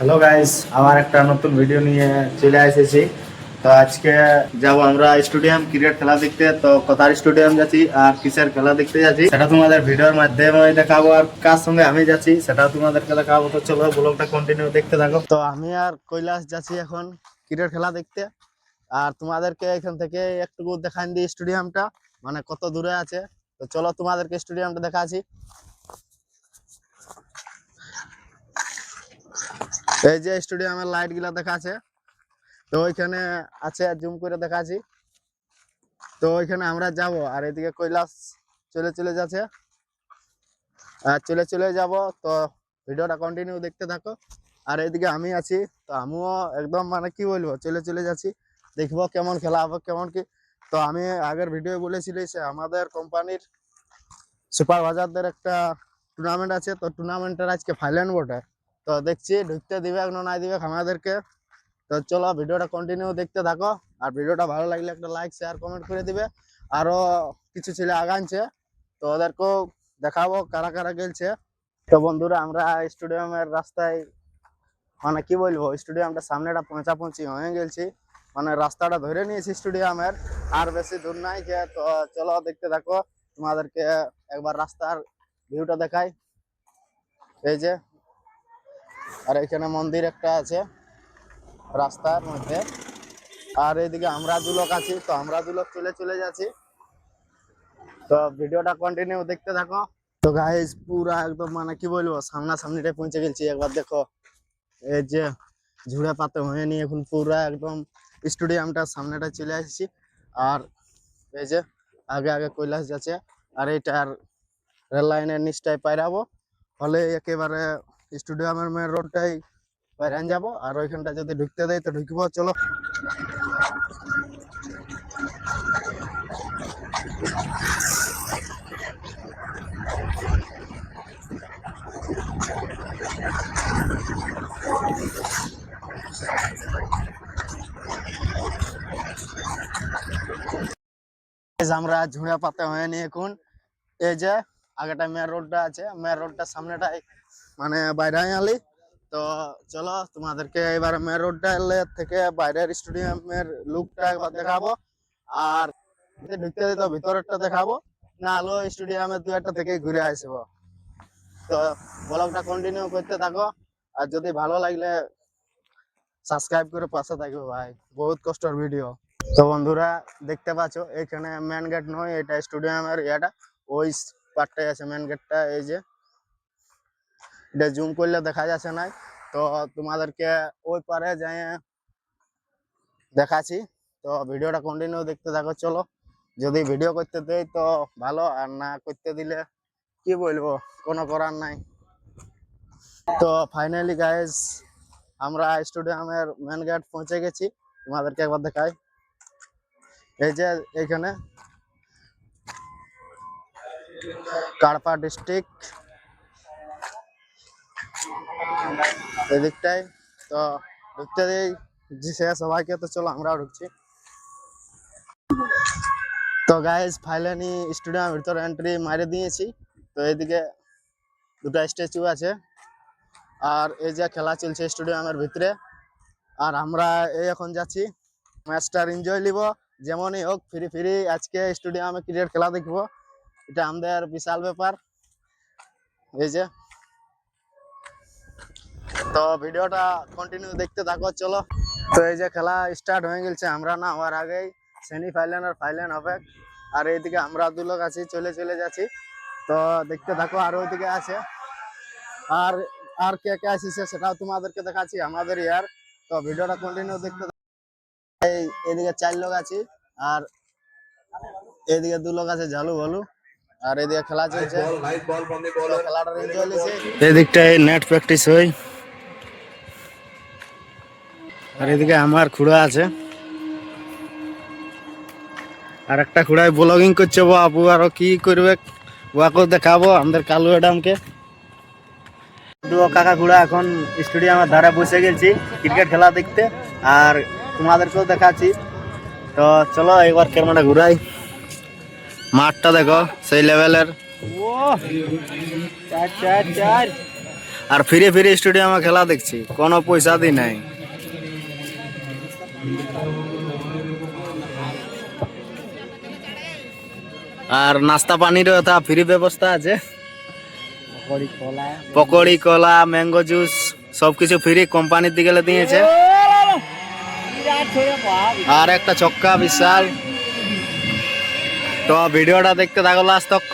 Hello guys, আবার একটা নতুন ভিডিও নিয়ে চলে এসেছি। তো আজকে যাব আমরা স্টেডিয়াম ক্রিকেট খেলা দেখতে। তো কোথার স্টেডিয়াম যাচ্ছি আর কিসের খেলা দেখতে যাচ্ছি সেটা তোমাদের ভিডিওর মাধ্যমে দেখাবো, আর কার সঙ্গে আমি যাচ্ছি সেটাও তোমাদেরকে দেখাবো। তো চলো ব্লগটা কন্টিনিউ দেখতে থাকো। তো আমি আর কৈলাস যাচ্ছি এখন ক্রিকেট খেলা দেখতে, আর তোমাদেরকে এখান থেকে একটু দেখান দিই স্টেডিয়ামটা মানে কত দূরে আছে। তো চলো তোমাদেরকে স্টেডিয়ামটা দেখাচ্ছি। এই যে স্টেডিয়ামের লাইট গুলা দেখা আছে, তো ওইখানে আছে, জুম করে দেখাচ্ছি। তো ওইখানে আমরা যাব, আর এদিকে কৈলাস চলে চলে যাচ্ছে, আর চলে চলে যাব। তো ভিডিওটা কন্টিনিউ দেখতে থাকো। আর এদিকে আমি আছি, তো আমিও একদম মানে কি বলবো চলে চলে যাচ্ছি, দেখবো কেমন খেলা হবে কেমন কি। তো আমি আগের ভিডিও বলেছিলি সে আমাদের কোম্পানির সুপারভাইজারদের একটা টুর্নামেন্ট আছে, তো টুর্নামেন্টের আজকে ফাইনাল বটে। তো দেখছি ঢুকতে দিবে না নাই দিবে আমাদেরকে। তো চলো ভিডিওটা কন্টিনিউ দেখতে থাকো, আর ভিডিওটা ভালো লাগলে একটা লাইক শেয়ার কমেন্ট করে দিবে। আরো কিছু ছেলে আগানছে, তো ওদেরকেও দেখাবো কারা কারা গেলছে। তো বন্ধুরা আমরা স্টেডিয়ামের রাস্তায় মানে কি বলবো স্টেডিয়ামটা সামনেটা পৌঁছাপৌঁছি হয়ে গেছি, মানে রাস্তাটা ধরে নিয়েছি স্টেডিয়ামের, আর বেশি দূর নাই যে। তো চলো দেখতে থাকো, তোমাদেরকে একবার রাস্তার ভিউটা দেখাই। এই যে, আর এখানে মন্দির একটা আছে রাস্তার মধ্যে, আর এইদিকে আমরা দু লোক আছি, তো আমরা দু লোক চলে চলে যাচ্ছি। তো ভিডিওটা কন্টিনিউ দেখতে থাকো। তো গাইস পুরা একদম মানে কি বলবো সামনাসামনিটা পৌঁছে গেছি, একবার দেখো। এই যে ঝুড়ে পাতে হয়ে নিয়ে এখন পুরা একদম স্টেডিয়ামটার সামনেটা চলে আসছি। আর এই যে আগে আগে কৈলাস যাচ্ছে, আর এইটার রেল লাইনের নিচটায় পাইরাবো, ফলে একেবারে স্টেডিয়ামের মেন রোডটাই বাইরান যাবো। আর ওইখানটা যদি ঢুকতে দেয় তো ঢুকবো, চলো। আমরা ঝুড়ে পাতে হয়ে নিয়ে এখন এই যে আগেটা মেন রোডটা আছে, মেন রোডটার সামনেটাই মানে বাইরে আলি। তো চলো তোমাদেরকে এবার মেন রোডটা থেকে বাইরের স্টেডিয়ামের লুকটা একবার দেখাবো, আর ঢুকতে দিতে ভিতরেরটা দেখাবো, না হলো স্টেডিয়ামের দু একটা থেকে ঘুরে আসবো। তো ব্লগটা কন্টিনিউ করতে থাকো, আর যদি ভালো লাগলে সাবস্ক্রাইব করে পাশে থাকবে ভাই, বহুত কষ্টের ভিডিও। তো বন্ধুরা দেখতে পাচ্ছ এখানে মেন গেট নয়, এটা স্টেডিয়ামের ইয়াটা ওই পার্টটাই আছে মেন গেটটা। এই যে এটা জুম করলে দেখা যাচ্ছে না, তো তোমাদেরকে ওই পারে যাই দেখাচ্ছি। তো ভিডিওটা কন্টিনিউ দেখতে থাকো, চলো। যদি ভিডিও করতে দেয় তো ভালো, আর না করতে দিলে কি বলবো, কোনো করার নাই। তো ফাইনালি গাইস আমরা স্টেডিয়ামের মেন গেট পৌঁছে গেছি, তোমাদেরকে একবার দেখাই। এই যে এখানে কাড়পা ডিস্ট্রিক্ট এদিকটাই। তো ঢুকতে দিই সবাইকে, তো চলো আমরাও ঢুকছি। তো গাইস ফাইনালি স্টেডিয়ামের ভিতরে এন্ট্রি মারে দিয়েছি। তো এইদিকে দুটো স্ট্যাচু আছে, আর এই যে খেলা চলছে স্টেডিয়ামের ভিতরে, আর আমরা এই এখন যাচ্ছি ম্যাচটার এনজয় নিব যেমনই হোক। ফ্রি ফ্রি আজকে স্টেডিয়ামে ক্রিকেট খেলা দেখবো, এটা আমাদের বিশাল ব্যাপার। এই যে, তো ভিডিওটা কন্টিনিউ দেখতে থাকো, চলো। তো এই যে খেলা স্টার্ট হয়ে গেছে, আমরা না হওয়ার আগেই সেমিফাইনাল আর ফাইনাল হবে। আর এইদিকে আমরা দু লোক আছি, চলে চলে যাচ্ছি। তো দেখতে থাকো, আর ওইদিকে আছে আর আর কে কে আসিছে সেটাও তোমাদেরকে দেখাচ্ছি আমাদের ইয়ার। তো ভিডিওটা কন্টিনিউ দেখতে থাকো। এইদিকে 4 লোক আছি, আর এইদিকে 2 লোক আছে ঝালু ভালু, আর এদিকে খেলা চলছে, খেলাটা এনজয় নিছে। এদিকটায় নেট প্র্যাকটিস হয়, আর এদিকে আমার খুড়া আছে, আর একটা খুড়ায় ব্লগিং করছে। আপু আরো কি করবে ওয়াকেও দেখাবো আমাদের কালু ম্যাডামকে। কাকা খুড়া এখন স্টেডিয়ামের ধারে বসে গেছি ক্রিকেট খেলা দেখতে, আর তোমাদেরকেও দেখাচ্ছি। তো চলো একবার ক্যামেরাটা ঘুরাই, মাঠটা দেখো সেই লেভেলের। ও চার চার চার, আর ফিরে ফিরে স্টেডিয়ামে খেলা দেখছি, কোনো পয়সা দি নাই। আর নাস্তা পানিরও একটা ফ্রি ব্যবস্থা আছে, পকোড়ি কলা ম্যাঙ্গো জুস সবকিছু ফ্রি কোম্পানির দিকে দিয়েছে। আর একটা ছক্কা বিশাল। তো ভিডিওটা দেখতে থাকো লাস্ট তক।